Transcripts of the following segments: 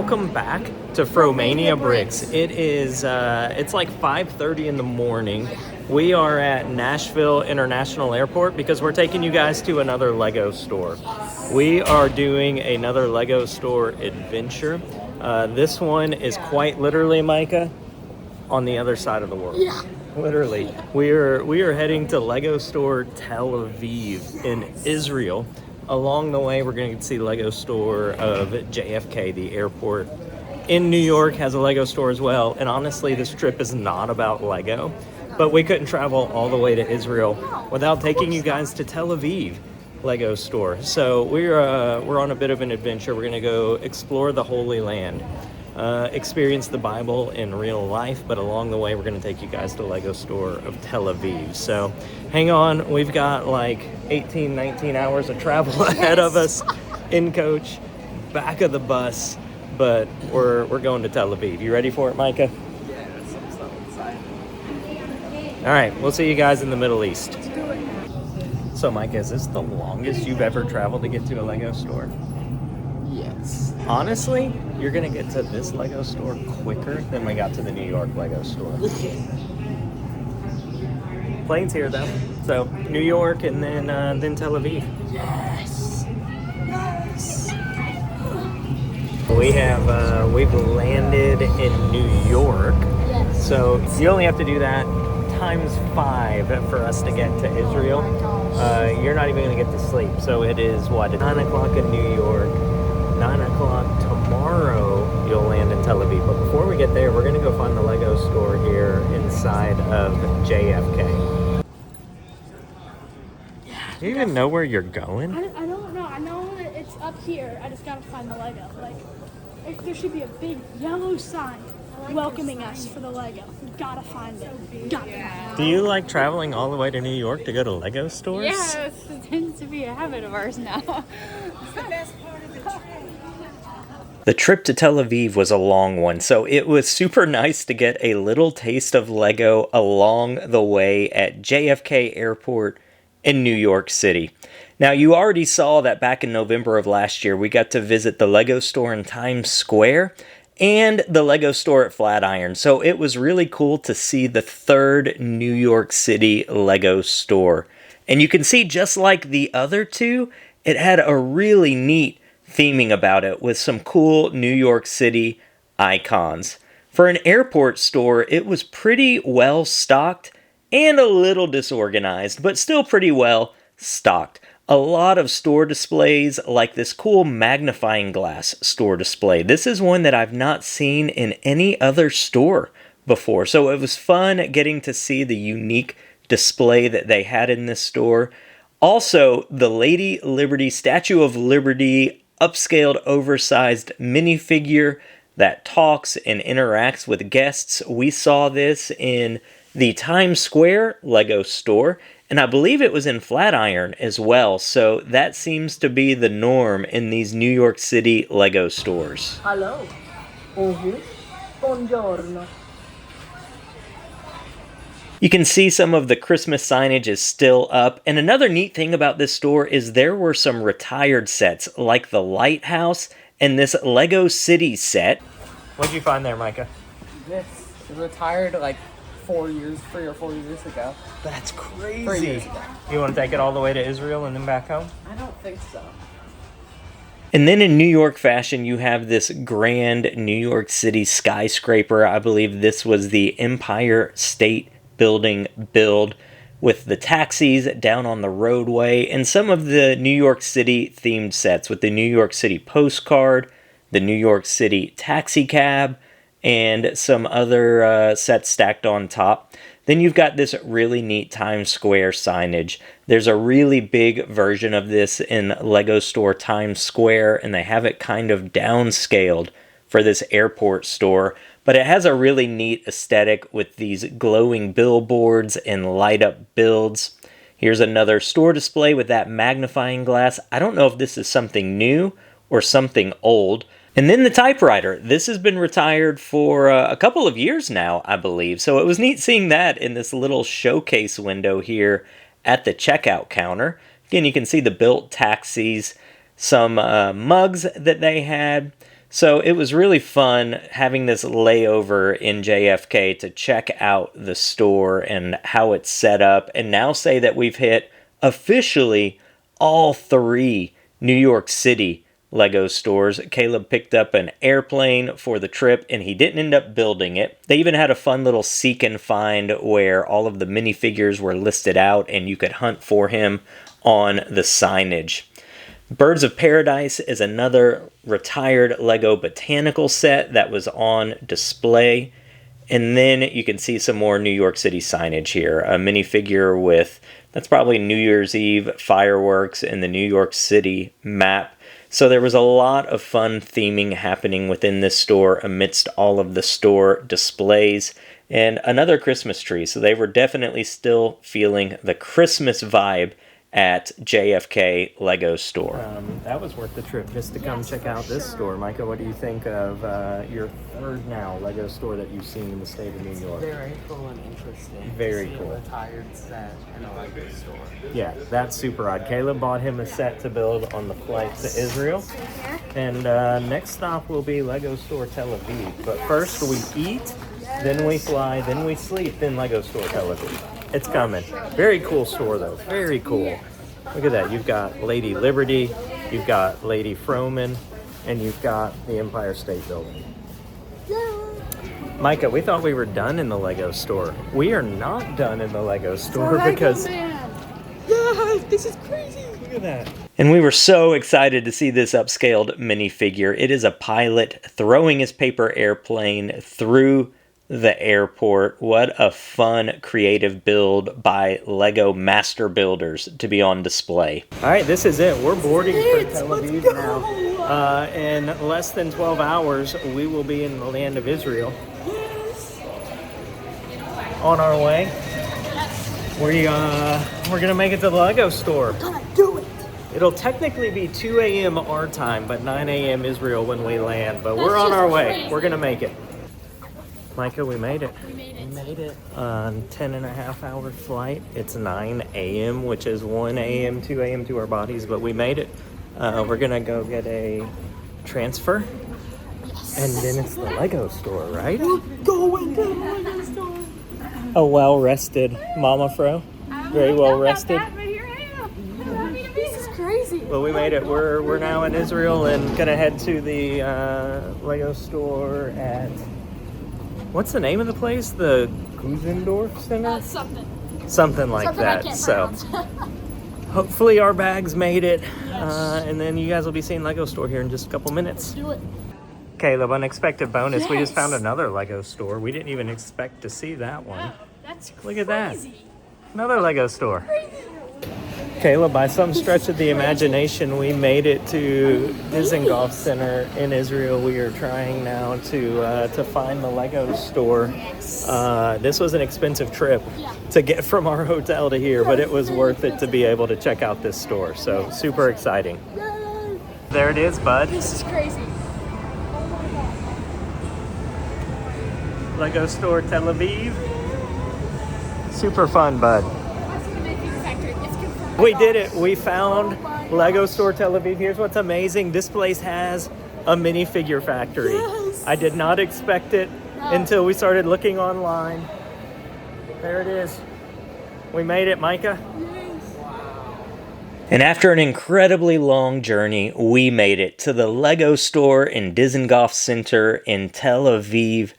welcome back to Fromania Bricks. It is, it's like 5:30 in the morning. We are at Nashville International Airport because we're taking you guys to another Lego store. We are doing another Lego store adventure. This one is quite literally, Micah, on the other side of the world. Yeah. Literally. We are heading to Lego store Tel Aviv in Israel. Along the way, we're going to see Lego store of JFK, the airport. In New York has a Lego store as well. And honestly, this trip is not about Lego. But we couldn't travel all the way to Israel without taking you guys to Tel Aviv Lego store. So we're on a bit of an adventure. We're going to go explore the Holy Land. Experience the Bible in real life, but along the way we're going to take you guys to Lego store of Tel Aviv. So hang on, we've got like 19 hours of travel ahead of us in coach, back of the bus, but we're going to Tel Aviv. You ready for it, Micah? Yes, I'm so excited. All right, we'll see you guys in the Middle East. So Micah, is this the longest you've ever traveled to get to a Lego store? Yes. Honestly, you're going to get to this Lego store quicker than we got to the New York Lego store. Plane's here, though. So, New York and then Tel Aviv. Yes. Yes. We've landed in New York. Yes. So, you only have to do that times 5 for us to get to Israel. You're not even going to get to sleep. So, it is, 9 o'clock in New York. 9 o'clock tomorrow, you'll land in Tel Aviv. But before we get there, we're going to go find the Lego store here inside of JFK. Do you even know where you're going? I don't know. I know it's up here. I just got to find the Lego. There should be a big yellow sign welcoming us for the Lego. We got to find it. Got to find it. Do you like traveling all the way to New York to go to Lego stores? Yes, it tends to be a habit of ours now. It's the best part of the trip. The trip to Tel Aviv was a long one, so it was super nice to get a little taste of Lego along the way at JFK Airport in New York City. Now, you already saw that back in November of last year, we got to visit the Lego store in Times Square and the Lego store at Flatiron. So it was really cool to see the third New York City Lego store. And you can see, just like the other two, it had a really neat theming about it with some cool New York City icons. For an airport store, it was pretty well stocked and a little disorganized, but still pretty well stocked. A lot of store displays, like this cool magnifying glass store display. This is one that I've not seen in any other store before, so it was fun getting to see the unique display that they had in this store. Also, the Lady Liberty Statue of Liberty upscaled, oversized minifigure that talks and interacts with guests. We saw this in the Times Square Lego store, and I believe it was in Flatiron as well. So that seems to be the norm in these New York City Lego stores. Hello. Bonjour. Buongiorno. You can see some of the Christmas signage is still up. And another neat thing about this store is there were some retired sets, like the Lighthouse and this Lego City set. What'd you find there, Micah? This retired like 3 or 4 years ago. That's crazy. 3 years ago. You want to take it all the way to Israel and then back home? I don't think so. And then in New York fashion, you have this grand New York City skyscraper. I believe this was the Empire State Building build with the taxis down on the roadway and some of the New York City themed sets with the New York City postcard, the New York City taxi cab, and some other sets stacked on top. Then you've got this really neat Times Square signage. There's a really big version of this in Lego Store Times Square, and they have it kind of downscaled for this airport store. But it has a really neat aesthetic with these glowing billboards and light up builds. Here's another store display with that magnifying glass. I don't know if this is something new or something old. And then the typewriter. This has been retired for a couple of years now, I believe. So it was neat seeing that in this little showcase window here at the checkout counter. Again, you can see the built taxis, some mugs that they had, So it was really fun having this layover in JFK to check out the store and how it's set up, and now say that we've hit officially all 3 New York City Lego stores. Caleb picked up an airplane for the trip and he didn't end up building it. They even had a fun little seek and find where all of the minifigures were listed out and you could hunt for him on the signage. Birds of Paradise is another retired Lego botanical set that was on display. And then you can see some more New York City signage here. A minifigure with, that's probably New Year's Eve fireworks and the New York City map. So there was a lot of fun theming happening within this store amidst all of the store displays. And another Christmas tree. So they were definitely still feeling the Christmas vibe at JFK Lego store. That was worth the trip just to come check out this store. Micah, what do you think of your third now Lego store that you've seen in the state of New York? Very cool and interesting. Very to see cool. A retired set in a Lego store. Yeah, that's super odd. Caleb bought him a set to build on the flight to Israel. And next stop will be Lego Store Tel Aviv. But first we eat, then we fly, then we sleep, then Lego Store Tel Aviv. It's coming. Very cool store though. Very cool. Look at that. You've got Lady Liberty, you've got Lady Froman, and you've got the Empire State Building. Micah, we thought we were done in the Lego store. We are not done in the Lego store because... Yeah, this is crazy. Look at that. And we were so excited to see this upscaled minifigure. It is a pilot throwing his paper airplane through the airport. What a fun, creative build by Lego master builders to be on display. All right, this is it. We're boarding for Tel Aviv now. In less than 12 hours, we will be in the land of Israel. On our way. We're gonna make it to the Lego store. Do it. It'll technically be 2 a.m. our time, but 9 a.m. Israel when we land. But we're on our way. We're gonna make it. Micah, we made it. We made it. We made it. 10.5-hour flight. It's 9 a.m., which is 1 a.m., 2 a.m. to our bodies, but we made it. We're gonna go get a transfer. Yes. And then it's the Lego store, right? Going to the Lego store. A well-rested Mama Fro. Very well rested. This is crazy. Well, we made it. We're now in Israel and gonna head to the Lego store at, what's the name of the place? The Dizengoff Center? Something like Something I that. can't So pronounce. hopefully our bags made it, and then you guys will be seeing Lego store here in just a couple minutes. Do it. Caleb, unexpected bonus. We just Yes. found another Lego store. We didn't even expect to see that one. That's crazy. Look at that. Another Lego store. Caleb, by some stretch of the imagination, we made it to Dizengoff Center in Israel. We are trying now to find the Lego store. This was an expensive trip to get from our hotel to here, but it was worth it to be able to check out this store. So super exciting. Yay. There it is, bud. This is crazy. Lego store Tel Aviv. Super fun, bud. We did it. We found Lego store Tel Aviv. Here's what's amazing. This place has a minifigure factory. Yes. I did not expect it until we started looking online. There it is. We made it, Micah. And after an incredibly long journey, we made it to the Lego store in Dizengoff Center in Tel Aviv,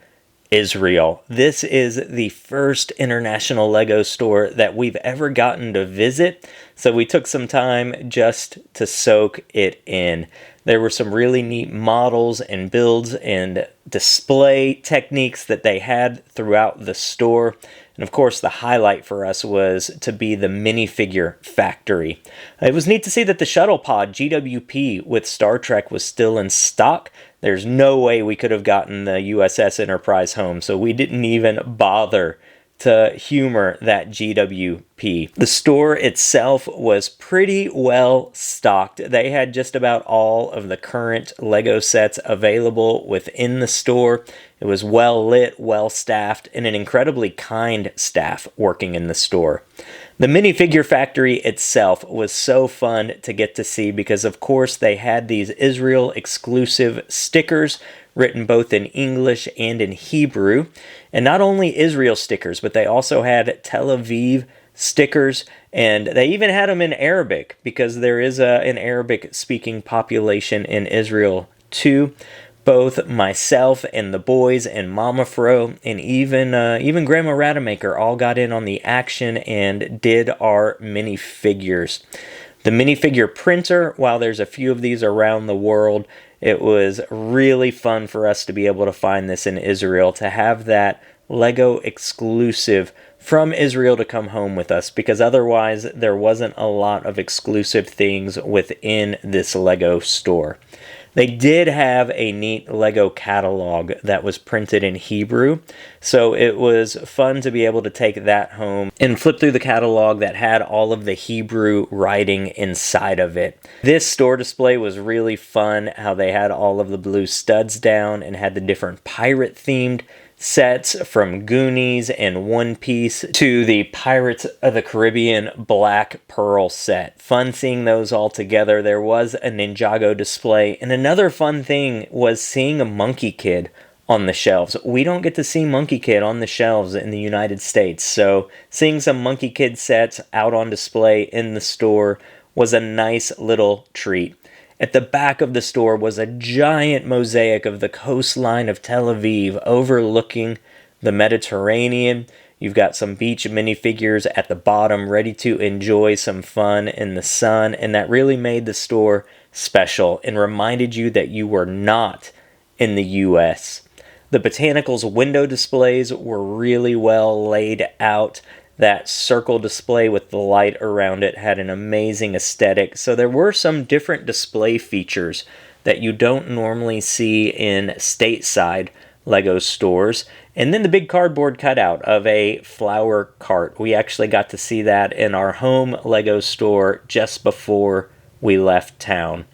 Israel. This is the first international Lego store that we've ever gotten to visit, so we took some time just to soak it in. There were some really neat models and builds and display techniques that they had throughout the store. And of course, the highlight for us was to be the minifigure factory. It was neat to see that the shuttle pod GWP with Star Trek was still in stock. There's no way we could have gotten the USS Enterprise home, so we didn't even bother to humor that GWP. The store itself was pretty well stocked. They had just about all of the current Lego sets available within the store. It was well lit, well staffed, and an incredibly kind staff working in the store. The minifigure factory itself was so fun to get to see because, of course, they had these Israel exclusive stickers written both in English and in Hebrew. And not only Israel stickers, but they also had Tel Aviv stickers, and they even had them in Arabic because there is an Arabic-speaking population in Israel too. Both myself and the boys and Mama Fro and even Grandma Rademacher all got in on the action and did our minifigures. The minifigure printer, while there's a few of these around the world, it was really fun for us to be able to find this in Israel, to have that Lego exclusive from Israel to come home with us, because otherwise there wasn't a lot of exclusive things within this Lego store. They did have a neat Lego catalog that was printed in Hebrew, so it was fun to be able to take that home and flip through the catalog that had all of the Hebrew writing inside of it. This store display was really fun, how they had all of the blue studs down and had the different pirate-themed sets, from Goonies and One Piece to the Pirates of the Caribbean Black Pearl set. Fun seeing those all together. There was a Ninjago display, and another fun thing was seeing a Monkey Kid on the shelves. We don't get to see Monkey Kid on the shelves in the United States, so seeing some Monkey Kid sets out on display in the store was a nice little treat. At the back of the store was a giant mosaic of the coastline of Tel Aviv overlooking the Mediterranean. You've got some beach minifigures at the bottom ready to enjoy some fun in the sun, and that really made the store special and reminded you that you were not in the U.S. The Botanicals window displays were really well laid out. That circle display with the light around it had an amazing aesthetic. So there were some different display features that you don't normally see in stateside Lego stores. And then the big cardboard cutout of a flower cart. We actually got to see that in our home Lego store just before we left town.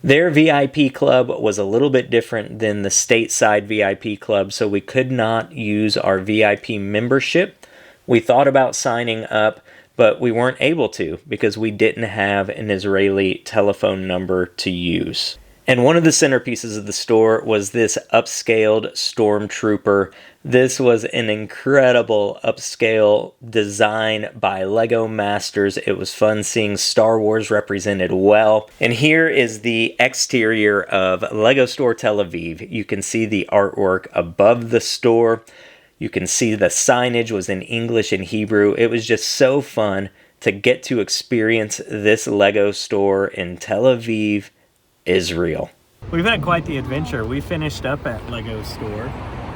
Their VIP club was a little bit different than the stateside VIP club, so we could not use our VIP membership. We thought about signing up, but we weren't able to because we didn't have an Israeli telephone number to use. And one of the centerpieces of the store was this upscaled Stormtrooper. This was an incredible upscale design by Lego Masters. It was fun seeing Star Wars represented well. And here is the exterior of Lego Store Tel Aviv. You can see the artwork above the store. You can see the signage was in English and Hebrew. It was just so fun to get to experience this Lego store in Tel Aviv, Israel. We've had quite the adventure. We finished up at Lego store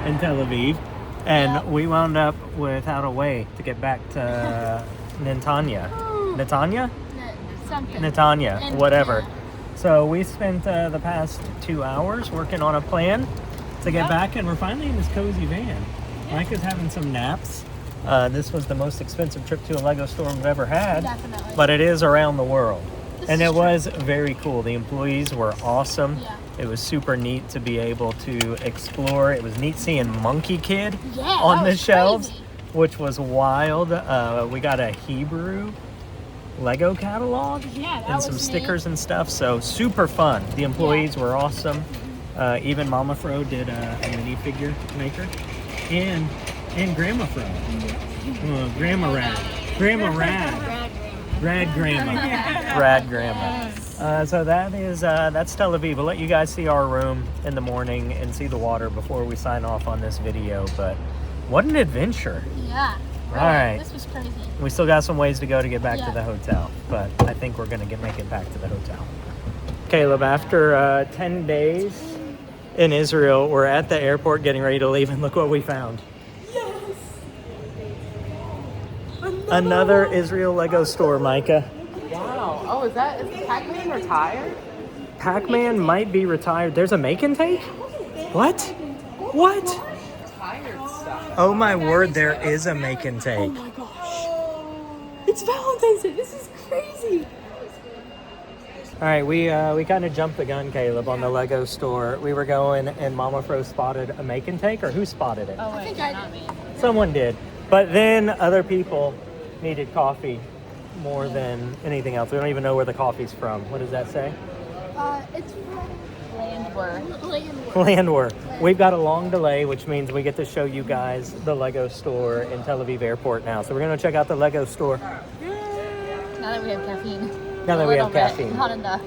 in Tel Aviv, and we wound up without a way to get back to Netanya. Netanya, whatever. So we spent the past 2 hours working on a plan to get back, and we're finally in this cozy van. Micah's having some naps. This was the most expensive trip to a Lego store we've ever had. Definitely. But it is around the world. And it was very cool. The employees were awesome. Yeah. It was super neat to be able to explore. It was neat seeing Monkey Kid Yeah, on that the was shelves, crazy. which was wild. We got a Hebrew Lego catalog Yeah, that and was some neat. stickers and stuff. So super fun. The employees were awesome. Even Mama Fro did a minifigure maker. And Grandma Fro. Grandma Rad. Rad Grandma. So that's Tel Aviv. We'll let you guys see our room in the morning and see the water before we sign off on this video. But what an adventure. Yeah. All right. This was crazy. We still got some ways to go to get back to Yeah. the hotel, but I think we're going to make it back to the hotel. Caleb, after 10 days in Israel, we're at the airport getting ready to leave, and look what we found. Yes. Another Israel Lego store, Micah. Wow. Oh, is Pac-Man retired? Pac-Man might be retired. There's a make and take? What? What? Retired stuff. Oh my word, there is a make and take. Oh my gosh. It's Valentine's Day. This is crazy. All right, we kind of jumped the gun, Caleb, on the Lego store. We were going, and Mama Fro spotted a make and take, or who spotted it? Oh, wait, think no, I not me. Someone did. But then other people needed coffee more than anything else. We don't even know where the coffee's from. What does that say? It's from Landwehr. Landwehr. We've got a long delay, which means we get to show you guys the Lego store in Tel Aviv Airport now. So we're going to check out the Lego store. Now that we have caffeine. Now that we have caffeine. Not enough.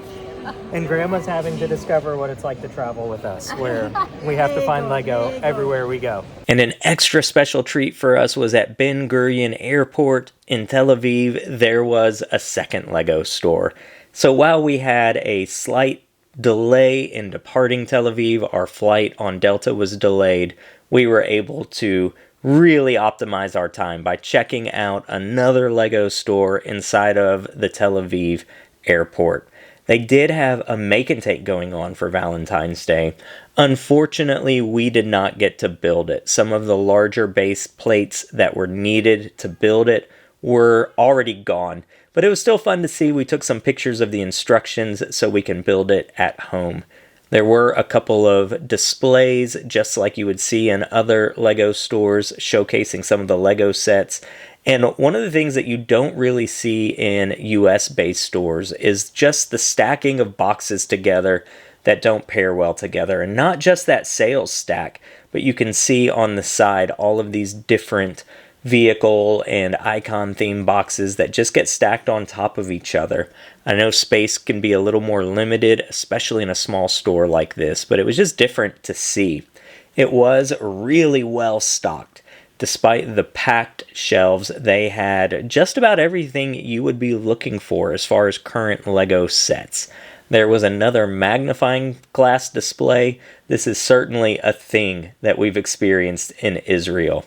And Grandma's having to discover what it's like to travel with us, where we have to find Lego everywhere we go. And an extra special treat for us was at Ben Gurion Airport in Tel Aviv. There was a second Lego store. So while we had a slight delay in departing Tel Aviv, our flight on Delta was delayed, we were able to really optimize our time by checking out another Lego store inside of the Tel Aviv airport. They did have a make and take going on for Valentine's Day. Unfortunately, we did not get to build it. Some of the larger base plates that were needed to build it were already gone. But it was still fun to see. We took some pictures of the instructions so we can build it at home. There were a couple of displays, just like you would see in other Lego stores, showcasing some of the Lego sets. And one of the things that you don't really see in US-based stores is just the stacking of boxes together that don't pair well together. And not just that sales stack, but you can see on the side all of these different vehicle and icon theme boxes that just get stacked on top of each other. I know space can be a little more limited, especially in a small store like this, but it was just different to see. It was really well stocked. Despite the packed shelves, they had just about everything you would be looking for as far as current Lego sets. There was another magnifying glass display. This is certainly a thing that we've experienced in Israel.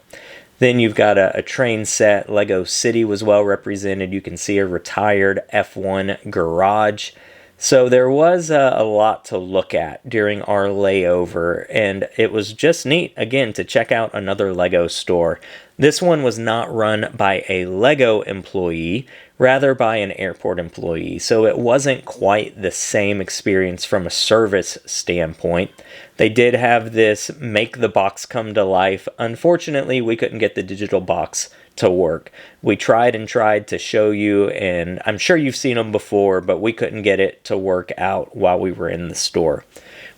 Then you've got a train set. Lego City was well represented. You can see a retired F1 garage. So there was a lot to look at during our layover, and it was just neat, again, to check out another Lego store. This one was not run by a Lego employee, rather by an airport employee, so it wasn't quite the same experience from a service standpoint. They did have this make the box come to life. Unfortunately, we couldn't get the digital box to work. We tried and tried to show you, and I'm sure you've seen them before, but we couldn't get it to work out while we were in the store.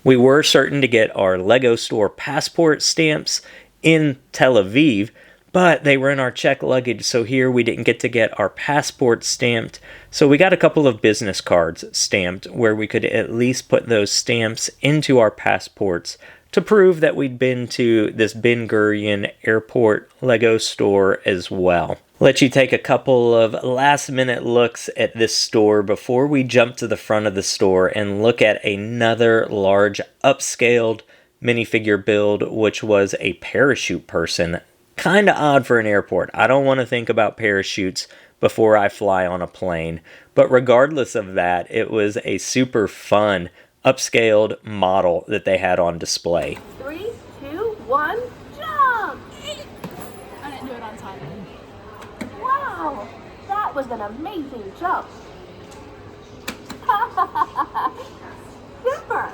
We were certain to get our Lego store passport stamps in Tel Aviv, but they were in our checked luggage, so here we didn't get to get our passport stamped. So we got a couple of business cards stamped where we could at least put those stamps into our passports to prove that we'd been to this Ben Gurion Airport Lego store as well. Let you take a couple of last-minute looks at this store before we jump to the front of the store and look at another large upscaled minifigure build, which was a parachute person. Kind of odd for an airport. I don't want to think about parachutes before I fly on a plane. But regardless of that, it was a super fun upscaled model that they had on display. 3, 2, 1, jump! I didn't do it on time. Wow, that was an amazing jump. Super!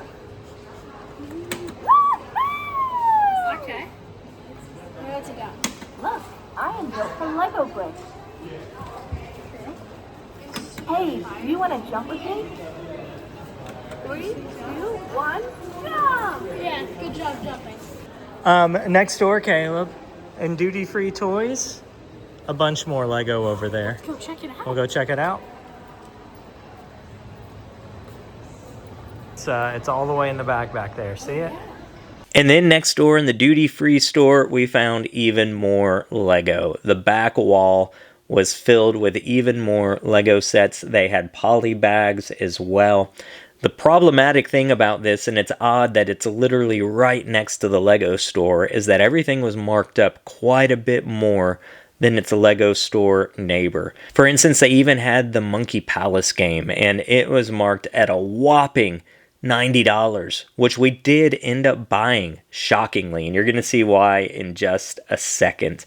Okay. Where's it go? Look, I am built from Lego bricks. Hey, do you want to jump with me? 3, 2, 1, jump! Yeah, good job jumping. Next door, Caleb, and duty-free toys. A bunch more Lego over there. Go check it out. We'll go check it out. It's all the way in the back there. See it? And then next door in the duty-free store, we found even more Lego. The back wall was filled with even more Lego sets. They had poly bags as well. The problematic thing about this, and it's odd that it's literally right next to the Lego store, is that everything was marked up quite a bit more than its Lego store neighbor. For instance, they even had the Monkey Palace game, and it was marked at a whopping $90, which we did end up buying, shockingly, and you're going to see why in just a second.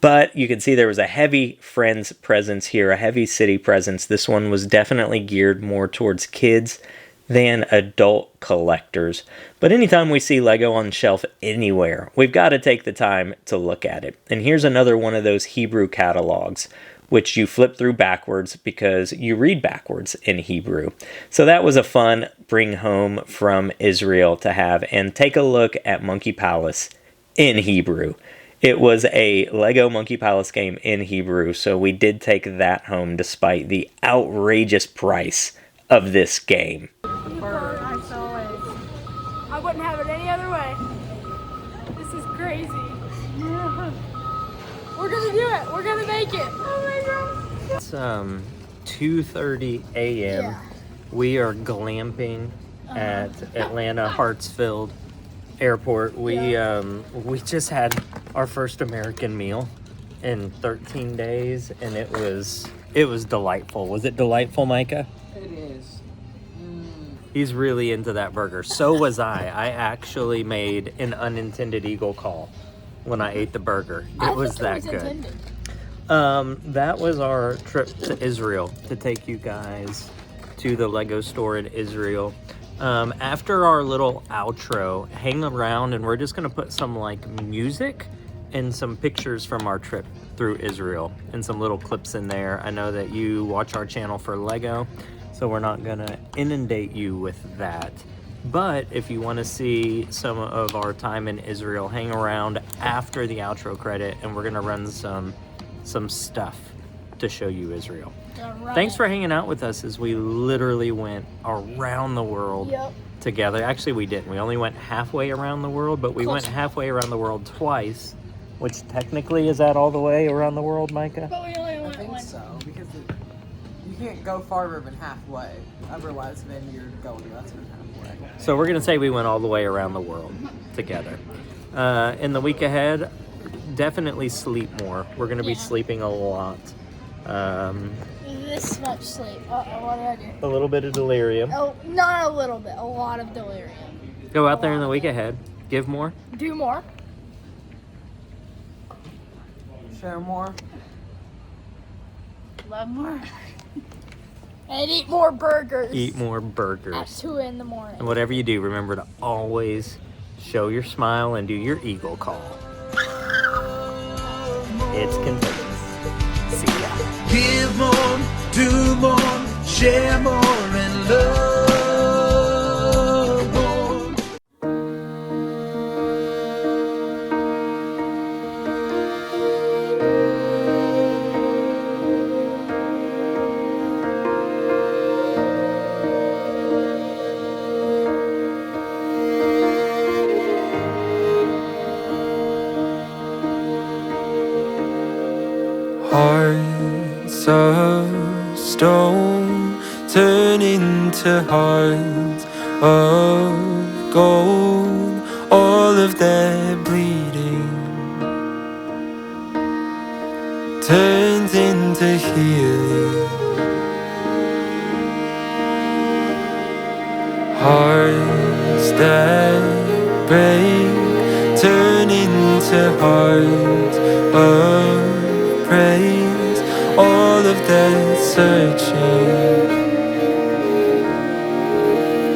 But you can see there was a heavy Friends presence here, a heavy City presence. This one was definitely geared more towards kids than adult collectors. But anytime we see Lego on the shelf anywhere, we've got to take the time to look at it. And here's another one of those Hebrew catalogs which you flip through backwards because you read backwards in Hebrew. So that was a fun bring home from Israel to have, and take a look at Monkey Palace in Hebrew. It was a Lego Monkey Palace game in Hebrew, so we did take that home despite the outrageous price of this game. I wouldn't have it any other way. This is crazy. We're gonna do it. We're gonna make it. Oh my god. It's 2:30 a.m. Yeah. We are glamping at Atlanta Hartsfield Airport. We just had our first American meal in 13 days, and it was delightful. Was it delightful, Micah? It is. He's really into that burger. So was I. I actually made an unintended eagle call when I ate the burger. It was that good. That was our trip to Israel, to take you guys to the Lego store in Israel. After our little outro, hang around and we're just gonna put some like music and some pictures from our trip through Israel and some little clips in there. I know that you watch our channel for Lego, so we're not gonna inundate you with that. But if you want to see some of our time in Israel, hang around after the outro credit, and we're gonna run some stuff to show you Israel. Right. Thanks for hanging out with us as we literally went around the world together. Actually, we didn't. We only went halfway around the world, but we went halfway around the world twice, which technically is that all the way around the world, Micah? But we only I went think one. so, because you can't go farther than halfway. Otherwise, then you're going less than halfway. So we're gonna say we went all the way around the world together. In the week ahead, definitely sleep more. We're gonna be sleeping a lot. This much sleep. What did I do? A little bit of delirium. Oh, not a little bit. A lot of delirium. Go out there in the week ahead. Give more. Do more. Share more. Love more. And eat more burgers. Eat more At burgers. 2 in the morning. And whatever you do, remember to always show your smile and do your eagle call. It's contagious. See ya. Give more, do more, share more, and love more. Hearts of stone turn into hearts of gold. All of that bleeding turns into healing. Hearts that break turn into hearts of praise. All of that searching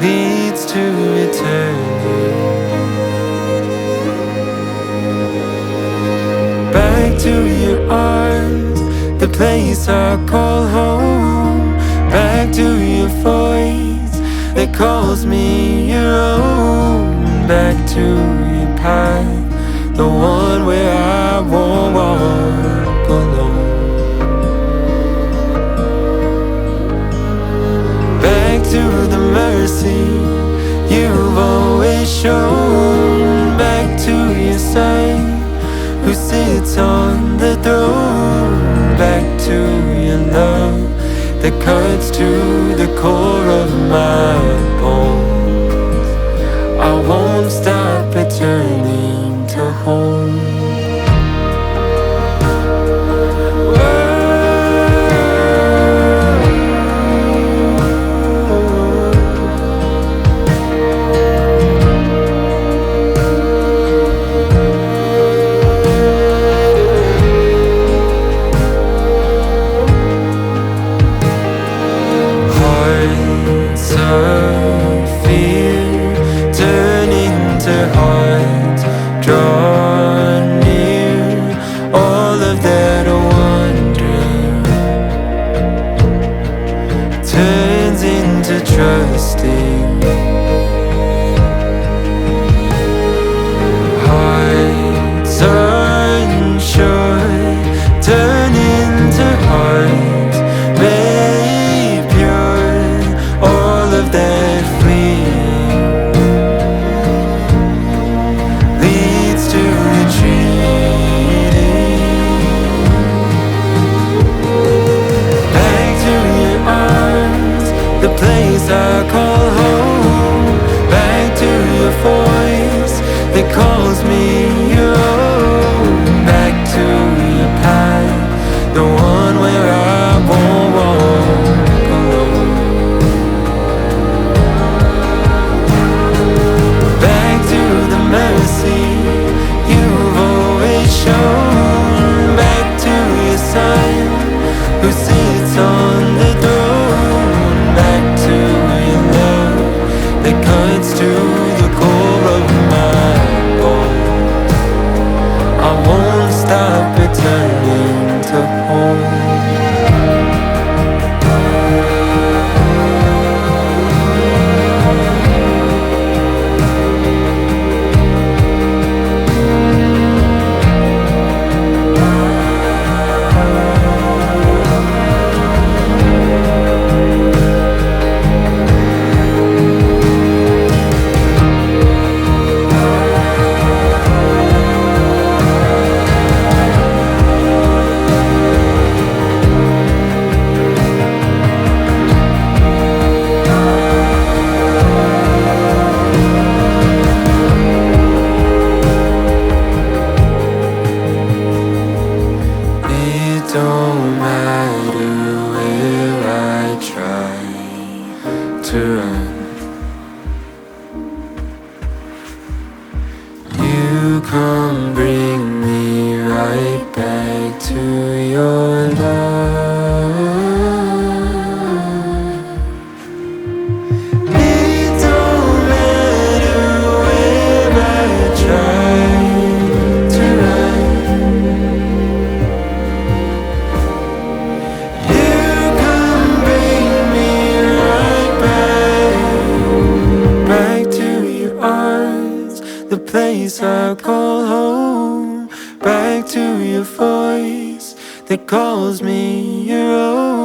leads to eternity. Back to your arms, the place I call home. Back to your voice that calls me your own. Back to your path, the one where I won't walk alone. Back to the mercy you've always shown. Back to your son who sits on the throne. Back to your love that cuts to the core of my bones. I won't stop returning to home. Hearts of bursting. Hearts unsure turn into hearts made pure. All of that fleeing leads to retreating. Back to your arms, the place I call home. Back to your voice that calls me your own. Back to your path, the one where I won't walk alone. Back to the mercy you've always shown. Back to your son who sits on the throne. Back to your love that cuts to the core of my bones. I won't stop returning to home. It don't matter where I try to run. You come bring me right back to your love. It don't matter where I try to run. You come bring me right back to your arms, the place I call home. Back to your voice that calls me your own.